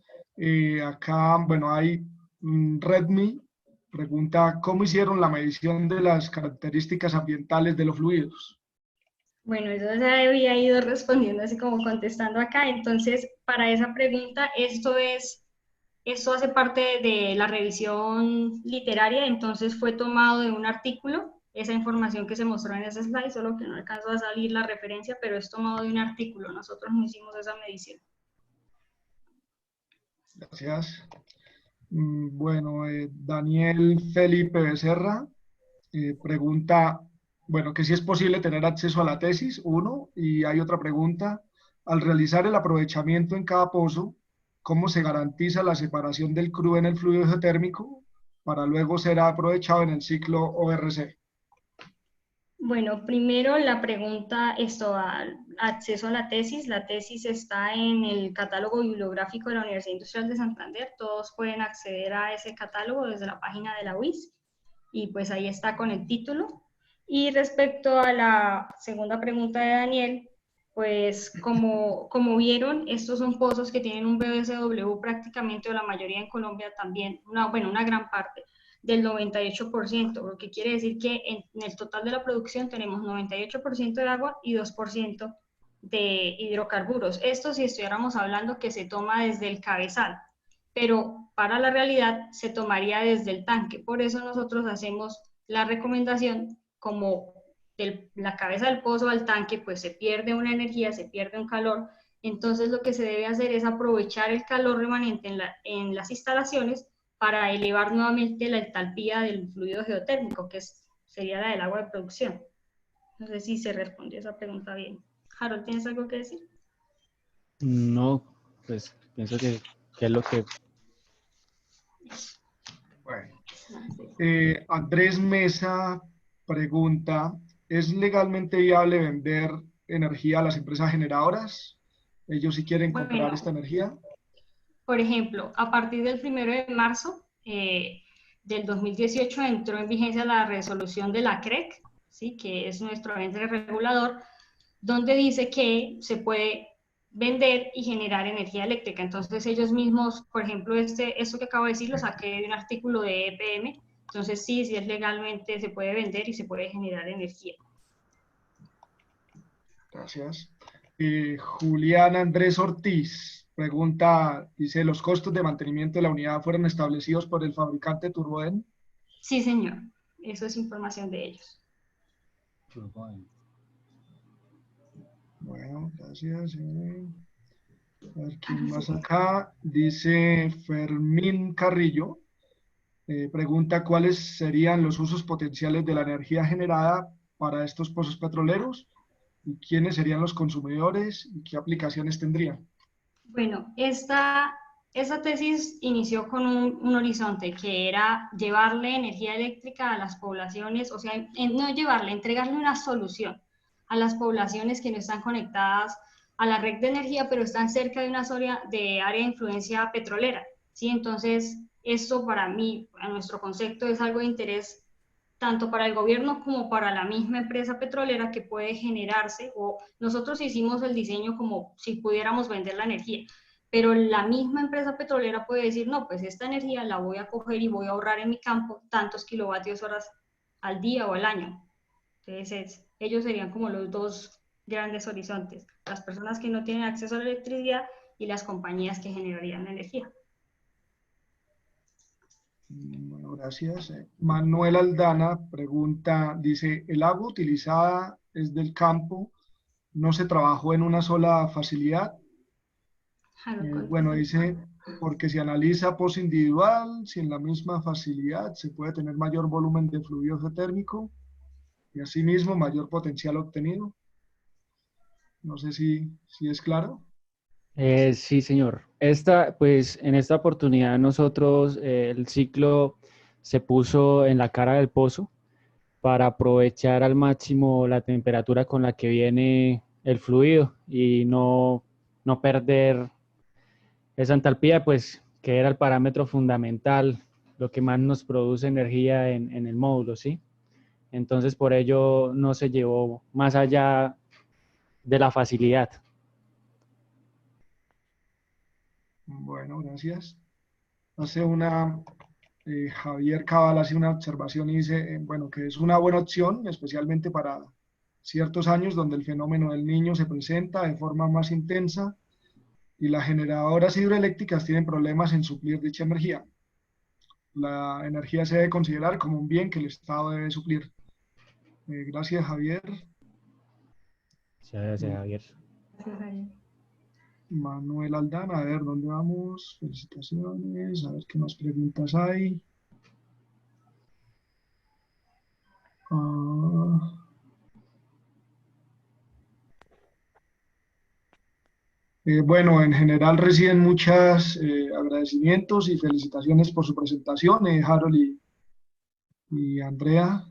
Acá, bueno, hay Redmi, pregunta, ¿cómo hicieron la medición de las características ambientales de los fluidos? Bueno, eso ya había ido respondiendo así como contestando acá. Entonces, para esa pregunta, esto hace parte de la revisión literaria, entonces fue tomado de un artículo, esa información que se mostró en ese slide, solo que no alcanzó a salir la referencia, pero es tomado de un artículo, nosotros no hicimos esa medición. Gracias. Bueno, Daniel Felipe Becerra pregunta, bueno, que si es posible tener acceso a la tesis, uno, y hay otra pregunta, al realizar el aprovechamiento en cada pozo, ¿cómo se garantiza la separación del crudo en el fluido geotérmico para luego ser aprovechado en el ciclo ORC? Bueno, primero la pregunta, acceso a la tesis está en el catálogo bibliográfico de la Universidad Industrial de Santander, todos pueden acceder a ese catálogo desde la página de la UIS y pues ahí está con el título. Y respecto a la segunda pregunta de Daniel, pues como vieron, estos son pozos que tienen un BSW prácticamente, o la mayoría en Colombia también, una gran parte del 98%, lo que quiere decir que en el total de la producción tenemos 98% de agua y 2% de hidrocarburos. Esto si estuviéramos hablando que se toma desde el cabezal, pero para la realidad se tomaría desde el tanque. Por eso nosotros hacemos la recomendación, como de la cabeza del pozo al tanque, pues se pierde una energía, se pierde un calor. Entonces lo que se debe hacer es aprovechar el calor remanente en las instalaciones para elevar nuevamente la entalpía del fluido geotérmico, que sería la del agua de producción. No sé si se respondió esa pregunta bien. Harold, ¿tienes algo que decir? No, pues pienso que es lo que... Bueno, Andrés Mesa pregunta, ¿es legalmente viable vender energía a las empresas generadoras? Ellos sí quieren comprar Bueno, esta energía. por ejemplo, a partir del 1 de marzo del 2018 entró en vigencia la resolución de la CREC, ¿sí? Que es nuestro ente regulador, donde dice que se puede vender y generar energía eléctrica. Entonces ellos mismos, por ejemplo, esto que acabo de decir, lo saqué de un artículo de EPM, entonces sí es legalmente, se puede vender y se puede generar energía. Gracias. Julián Andrés Ortiz pregunta, dice, ¿los costos de mantenimiento de la unidad fueron establecidos por el fabricante Turboden? Sí, señor. Eso es información de ellos. Bueno, gracias. A ver, ¿quién más acá? Dice Fermín Carrillo. Pregunta, ¿cuáles serían los usos potenciales de la energía generada para estos pozos petroleros? ¿Y quiénes serían los consumidores? ¿Y qué aplicaciones tendrían? Bueno, esta tesis inició con un horizonte que era llevarle energía eléctrica a las poblaciones, o sea, no llevarle, entregarle una solución a las poblaciones que no están conectadas a la red de energía, pero están cerca de una zona de área de influencia petrolera, ¿sí? Entonces, esto para mí, a nuestro concepto, es algo de interés tanto para el gobierno como para la misma empresa petrolera que puede generarse, o nosotros hicimos el diseño como si pudiéramos vender la energía, pero la misma empresa petrolera puede decir, no, pues esta energía la voy a coger y voy a ahorrar en mi campo tantos kilovatios horas al día o al año. Entonces, ellos serían como los dos grandes horizontes, las personas que no tienen acceso a la electricidad y las compañías que generarían la energía. Bueno, gracias. Manuel Aldana pregunta, dice, ¿el agua utilizada es del campo? ¿No se trabajó en una sola facilidad? Bueno, dice, porque si analiza pozo individual, sin la misma facilidad, se puede tener mayor volumen de fluido geotérmico y asimismo mayor potencial obtenido. No sé si es claro. Sí, señor. Pues, en esta oportunidad nosotros, el ciclo se puso en la cara del pozo para aprovechar al máximo la temperatura con la que viene el fluido y no perder esa entalpía, pues, que era el parámetro fundamental, lo que más nos produce energía en el módulo, ¿sí? Entonces, por ello no se llevó más allá de la facilidad. Bueno, gracias. Hace una, Javier Cabal hace una observación y dice, bueno, que es una buena opción, especialmente para ciertos años donde el fenómeno del niño se presenta de forma más intensa y las generadoras hidroeléctricas tienen problemas en suplir dicha energía. La energía se debe considerar como un bien que el Estado debe suplir. Gracias, Javier. Sí, gracias, Eh, Javier. Manuel Aldana, a ver, ¿dónde vamos? Felicitaciones, a ver qué más preguntas hay. Ah, bueno, en general reciben muchos agradecimientos y felicitaciones por su presentación, Harold y Andrea.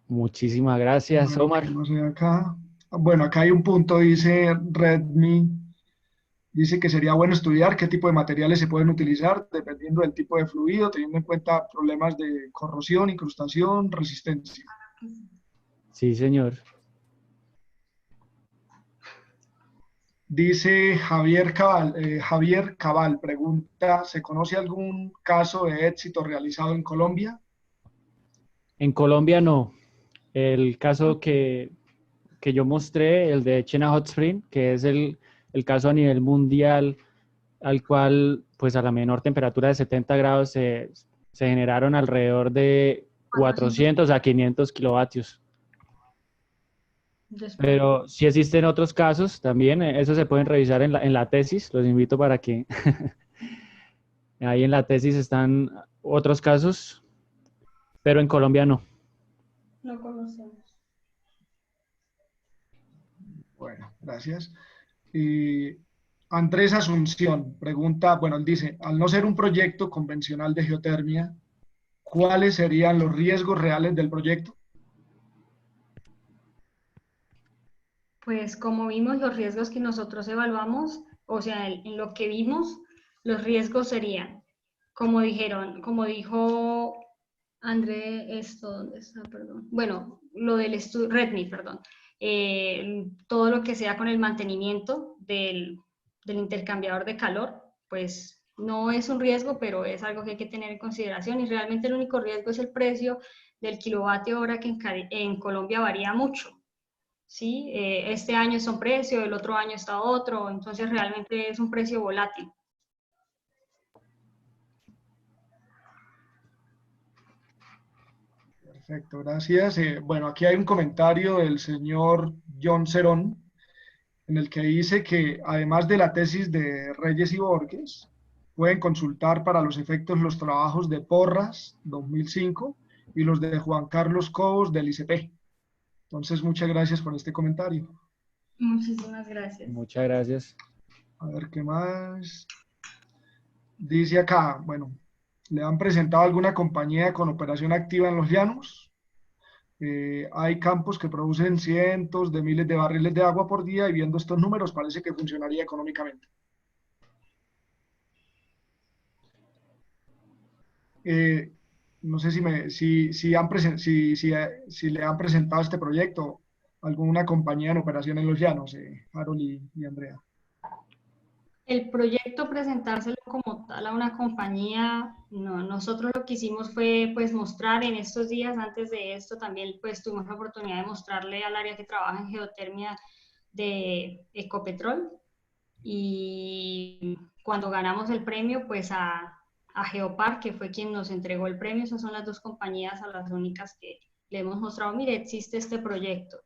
Muchísimas A gracias, ver, ¿qué Omar. más hay acá? Bueno, acá hay un punto, dice Redmi, dice que sería bueno estudiar qué tipo de materiales se pueden utilizar dependiendo del tipo de fluido, teniendo en cuenta problemas de corrosión, incrustación, resistencia. Sí, señor. Dice Javier Cabal, pregunta, ¿se conoce algún caso de éxito realizado en Colombia? En Colombia no. El caso que yo mostré, el de Chena Hot Spring, que es el caso a nivel mundial al cual, pues a la menor temperatura de 70 grados se generaron alrededor de 400 400 a 500 kilovatios. después. Pero sí existen otros casos también, eso se pueden revisar en la tesis, los invito para que ahí en la tesis están otros casos, pero en Colombia no. No conocemos. Bueno, gracias. Y Andrés Asunción pregunta, bueno, él dice, al no ser un proyecto convencional de geotermia, ¿cuáles serían los riesgos reales del proyecto? Pues como vimos los riesgos que nosotros evaluamos, o sea, en lo que vimos, los riesgos serían, como dijo André, esto, ¿dónde está? Perdón. Bueno, lo del estudio, Redmi, perdón. Todo lo que sea con el mantenimiento del intercambiador de calor, pues no es un riesgo, pero es algo que hay que tener en consideración y realmente el único riesgo es el precio del kilovatio hora que en Colombia varía mucho. ¿Sí? Este año es un precio, el otro año está otro, entonces realmente es un precio volátil. Perfecto, gracias. Bueno, aquí hay un comentario del señor John Cerón, en el que dice que además de la tesis de Reyes y Borges, pueden consultar para los efectos los trabajos de Porras, 2005, y los de Juan Carlos Cobos, del ICP. Entonces, muchas gracias por este comentario. Muchísimas gracias. Muchas gracias. A ver qué más. Dice acá, bueno, ¿le han presentado alguna compañía con operación activa en los llanos? Hay campos que producen cientos de miles de barriles de agua por día y viendo estos números parece que funcionaría económicamente. Eh, no sé si le han presentado este proyecto a alguna compañía en operación en los llanos, Harold y Andrea. El proyecto presentárselo como tal a una compañía, no, nosotros lo que hicimos fue pues mostrar en estos días, antes de esto también pues tuvimos la oportunidad de mostrarle al área que trabaja en geotermia de Ecopetrol y cuando ganamos el premio pues a Geopar, que fue quien nos entregó el premio, esas son las dos compañías a las únicas que le hemos mostrado, mire, existe este proyecto,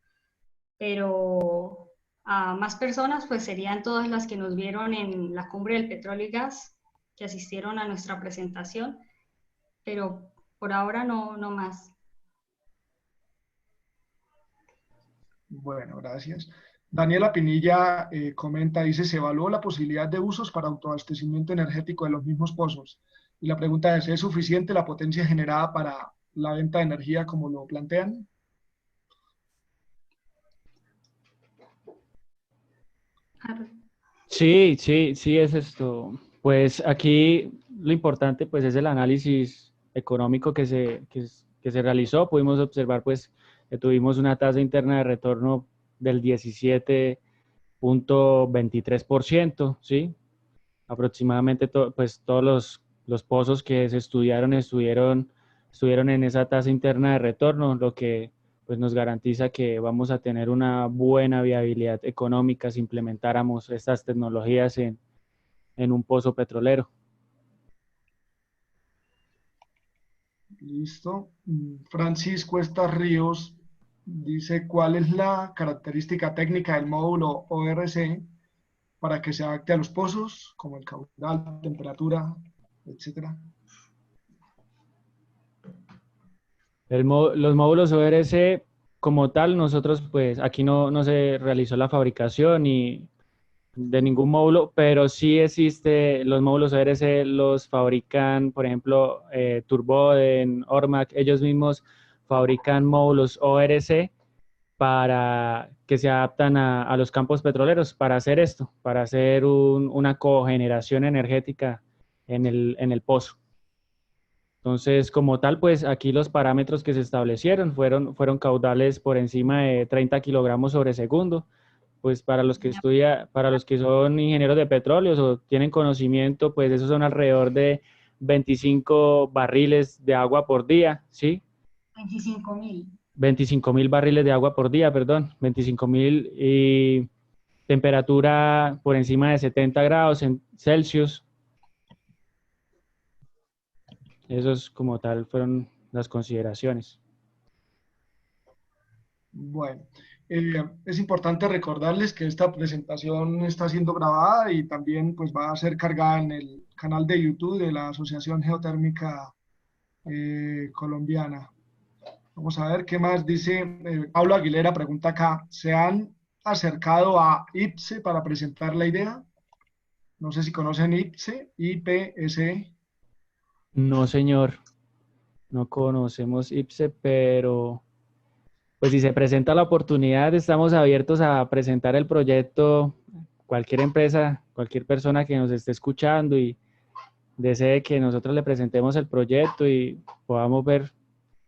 pero a más personas, pues serían todas las que nos vieron en la Cumbre del Petróleo y Gas, que asistieron a nuestra presentación, pero por ahora no más. Bueno, gracias. Daniela Pinilla comenta, dice, se evaluó la posibilidad de usos para autoabastecimiento energético de los mismos pozos. Y la pregunta ¿es suficiente la potencia generada para la venta de energía como lo plantean? Sí, sí, sí es esto. Pues aquí lo importante pues es el análisis económico que se realizó. Pudimos observar pues que tuvimos una tasa interna de retorno del 17,23%, ¿sí? Aproximadamente pues todos los pozos que se estudiaron estuvieron en esa tasa interna de retorno, lo que pues nos garantiza que vamos a tener una buena viabilidad económica si implementáramos estas tecnologías en un pozo petrolero. Listo. Francisco Estas Ríos dice, ¿cuál es la característica técnica del módulo ORC para que se adapte a los pozos, como el caudal, temperatura, etcétera? Los módulos ORC como tal, nosotros pues aquí no se realizó la fabricación ni de ningún módulo, pero sí existe, los módulos ORC los fabrican, por ejemplo, Turboden, Ormac, ellos mismos fabrican módulos ORC para que se adaptan a los campos petroleros, para hacer esto, para hacer una cogeneración energética en el pozo. Entonces, como tal, pues aquí los parámetros que se establecieron fueron caudales por encima de 30 kilogramos sobre segundo. Pues para los que son ingenieros de petróleos o tienen conocimiento, pues esos son alrededor de 25 barriles de agua por día, ¿sí? 25.000. 25.000 barriles de agua por día, perdón, 25.000 y temperatura por encima de 70 grados en Celsius. Esos como tal fueron las consideraciones. Bueno, es importante recordarles que esta presentación está siendo grabada y también pues, va a ser cargada en el canal de YouTube de la Asociación Geotérmica Colombiana. Vamos a ver qué más dice. Pablo Aguilera pregunta acá, ¿se han acercado a IPSE para presentar la idea? No sé si conocen IPSE, IPSE. No, señor, no conocemos IPSE, pero pues si se presenta la oportunidad, estamos abiertos a presentar el proyecto. Cualquier empresa, cualquier persona que nos esté escuchando y desee que nosotros le presentemos el proyecto y podamos ver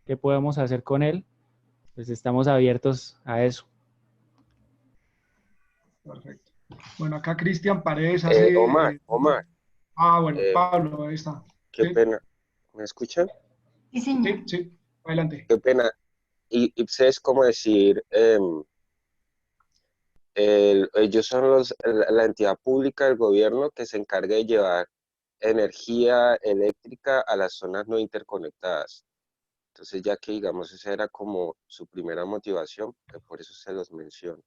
qué podemos hacer con él, pues estamos abiertos a eso. Perfecto. Bueno, acá Cristian Paredes hace... Omar, bueno, eh, Pablo, ahí está. qué ¿Sí? pena. ¿Me escuchan? Sí, señor. Sí, sí, adelante. Qué pena. Y IPSE es como decir, ellos son la entidad pública del gobierno que se encarga de llevar energía eléctrica a las zonas no interconectadas. Entonces, ya que digamos, esa era como su primera motivación, por eso se los menciono.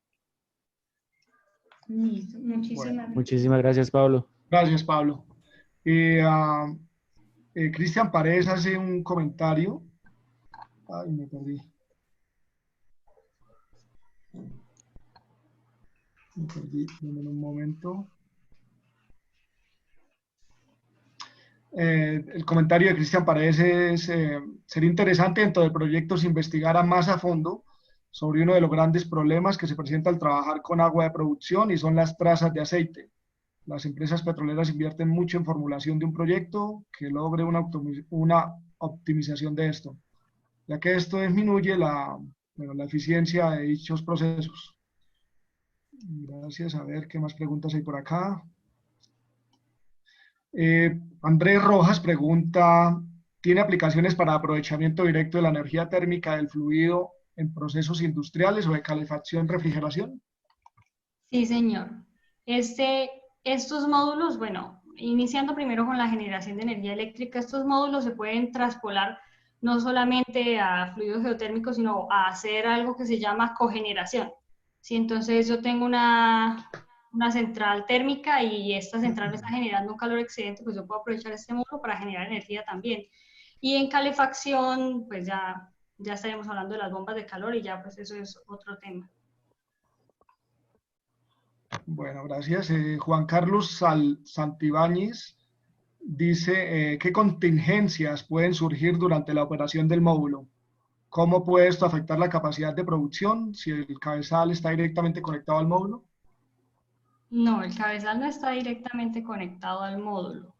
Listo. Muchísimas gracias, Pablo. Gracias, Pablo. Cristian Paredes hace un comentario. Ay, me perdí. Dame un momento. El comentario de Cristian Paredes es, sería interesante dentro del proyecto se investigara más a fondo sobre uno de los grandes problemas que se presenta al trabajar con agua de producción y son las trazas de aceite. Las empresas petroleras invierten mucho en formulación de un proyecto que logre una optimización de esto, ya que esto disminuye la eficiencia de dichos procesos. Gracias. A ver qué más preguntas hay por acá. Andrés Rojas pregunta, ¿tiene aplicaciones para aprovechamiento directo de la energía térmica del fluido en procesos industriales o de calefacción, refrigeración? Sí, señor. Estos módulos, bueno, iniciando primero con la generación de energía eléctrica, estos módulos se pueden traspolar no solamente a fluidos geotérmicos, sino a hacer algo que se llama cogeneración. ¿sí? Entonces yo tengo una central térmica y esta central me está generando un calor excedente, pues yo puedo aprovechar este módulo para generar energía también. Y en calefacción, pues ya estaríamos hablando de las bombas de calor y ya pues eso es otro tema. Bueno, gracias. Juan Carlos Santibáñez dice, ¿qué contingencias pueden surgir durante la operación del módulo? ¿Cómo puede esto afectar la capacidad de producción si el cabezal está directamente conectado al módulo? No, el cabezal no está directamente conectado al módulo.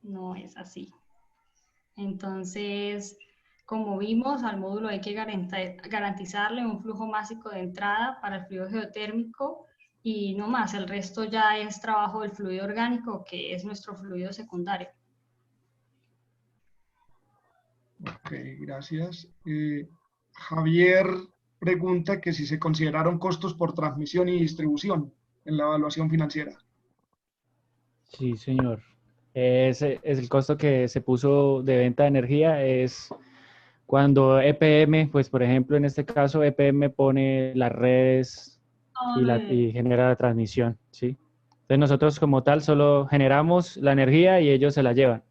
No es así. Entonces, como vimos, al módulo hay que garantizarle un flujo másico de entrada para el fluido geotérmico y no más, el resto ya es trabajo del fluido orgánico, que es nuestro fluido secundario. Ok, gracias. Javier pregunta que si se consideraron costos por transmisión y distribución en la evaluación financiera. Sí, señor. Ese es el costo que se puso de venta de energía, es cuando EPM, pues por ejemplo en este caso EPM pone las redes y genera la transmisión, ¿sí? Entonces nosotros como tal solo generamos la energía y ellos se la llevan.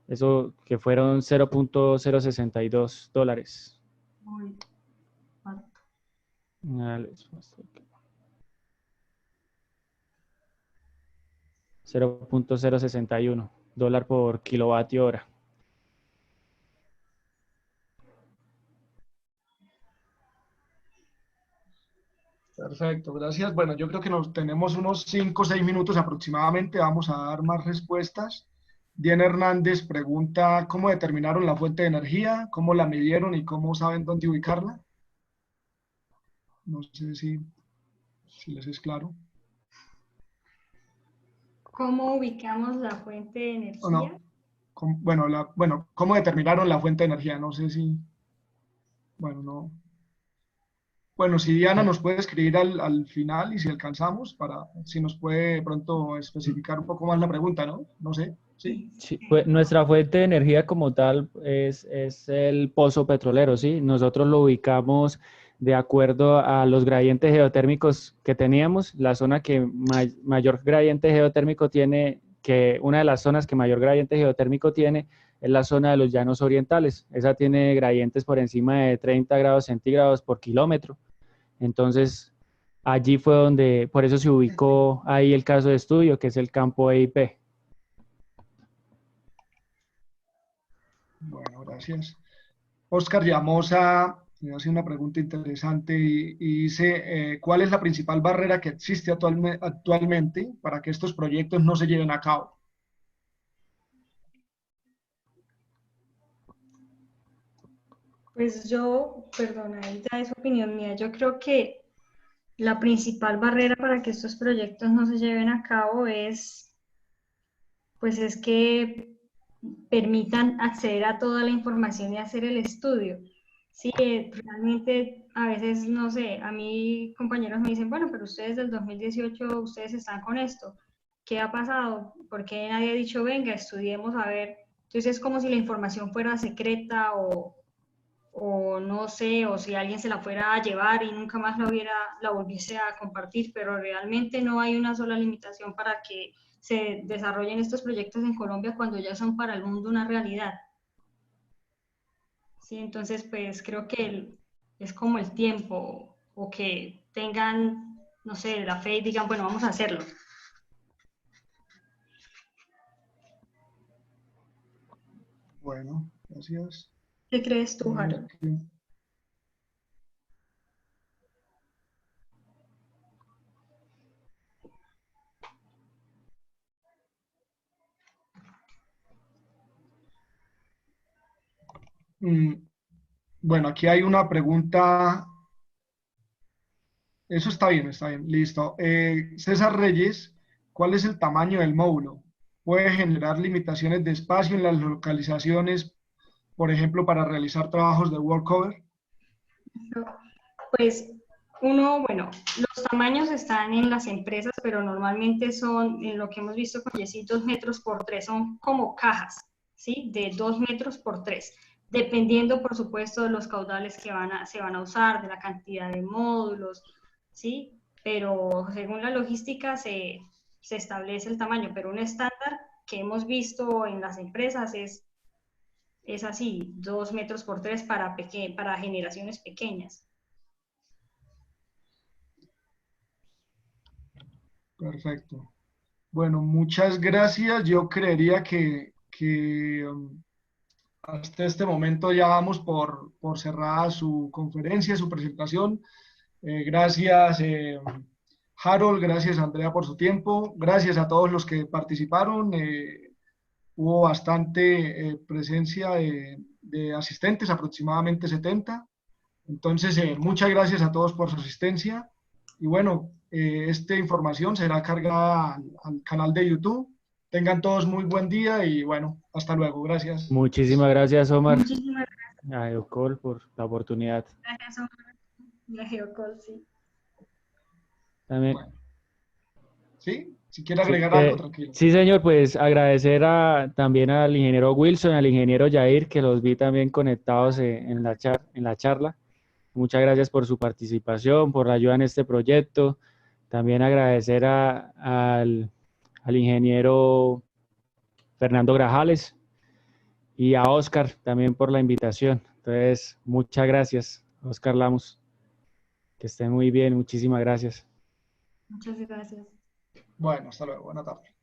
Eso que fueron $0.062. Muy alto. 0.061 dólar por kilovatio hora. Perfecto, gracias. Bueno, yo creo que tenemos unos 5 o 6 minutos aproximadamente. Vamos a dar más respuestas. Diana Hernández pregunta, ¿cómo determinaron la fuente de energía? ¿Cómo la midieron y cómo saben dónde ubicarla? No sé si les es claro. ¿Cómo ubicamos la fuente de energía? ¿O no? Bueno, ¿cómo determinaron la fuente de energía? No sé si... Bueno, no. Bueno, si Diana nos puede escribir al final y si alcanzamos, si nos puede de pronto especificar un poco más la pregunta, ¿no? No sé, ¿sí? Sí, pues nuestra fuente de energía como tal es el pozo petrolero, ¿sí? Nosotros lo ubicamos de acuerdo a los gradientes geotérmicos que teníamos. La zona que mayor gradiente geotérmico tiene, que una de las zonas que mayor gradiente geotérmico tiene es la zona de los llanos orientales. Esa tiene gradientes por encima de 30 grados centígrados por kilómetro. Entonces, allí fue donde, por eso se ubicó ahí el caso de estudio, que es el campo EIP. Bueno, gracias. Oscar Llamosa me hace una pregunta interesante y dice, ¿cuál es la principal barrera que existe actualmente para que estos proyectos no se lleven a cabo? Pues perdona, ya es opinión mía, yo creo que la principal barrera para que estos proyectos no se lleven a cabo pues es que permitan acceder a toda la información y hacer el estudio. Sí, realmente a veces, no sé, a mí compañeros me dicen, bueno, pero ustedes del 2018, ustedes están con esto. ¿Qué ha pasado? ¿Por qué nadie ha dicho, venga, estudiemos a ver? Entonces es como si la información fuera secreta o no sé, o si alguien se la fuera a llevar y nunca más la volviese a compartir, pero realmente no hay una sola limitación para que se desarrollen estos proyectos en Colombia cuando ya son para el mundo una realidad. Sí, entonces pues creo que es como el tiempo o que tengan, no sé, la fe y digan, bueno, vamos a hacerlo. Bueno, gracias. ¿Qué crees tú, Harold? Bueno, aquí hay una pregunta. Eso está bien, listo. César Reyes, ¿cuál es el tamaño del módulo? ¿Puede generar limitaciones de espacio en las localizaciones, por ejemplo, para realizar trabajos de workover? Pues bueno, los tamaños están en las empresas, pero normalmente son, en lo que hemos visto con Jessy, 2 metros por 3, son como cajas, ¿sí? De 2 metros por 3. dependiendo, por supuesto, de los caudales que se van a usar, de la cantidad de módulos, ¿sí? Pero según la logística se establece el tamaño, pero un estándar que hemos visto en las empresas es así, 2 metros por 3 para generaciones pequeñas. Perfecto. Bueno, muchas gracias. Yo creería que hasta este momento ya vamos por cerrada su conferencia, su presentación. Gracias, Harold, gracias, Andrea, por su tiempo. Gracias a todos los que participaron. Hubo bastante presencia de asistentes, aproximadamente 70. Entonces, muchas gracias a todos por su asistencia. Y bueno, esta información será cargada al canal de YouTube. Tengan todos muy buen día y bueno, hasta luego. Gracias. Muchísimas gracias, Omar, Muchísimas a Geocol por la oportunidad. gracias, Omar. La Geocol, sí. También. Bueno, ¿sí? Si quiere Sí, agregar algo, tranquilo. sí, señor, pues agradecer también al ingeniero Wilson, al ingeniero Jair, que los vi también conectados en la charla. Muchas gracias por su participación, por la ayuda en este proyecto. También agradecer al ingeniero Fernando Grajales y a Oscar también por la invitación. Entonces, muchas gracias, Oscar Lamos. Que estén muy bien, muchísimas gracias. Muchas gracias. Bueno, hasta luego. Buena tarde.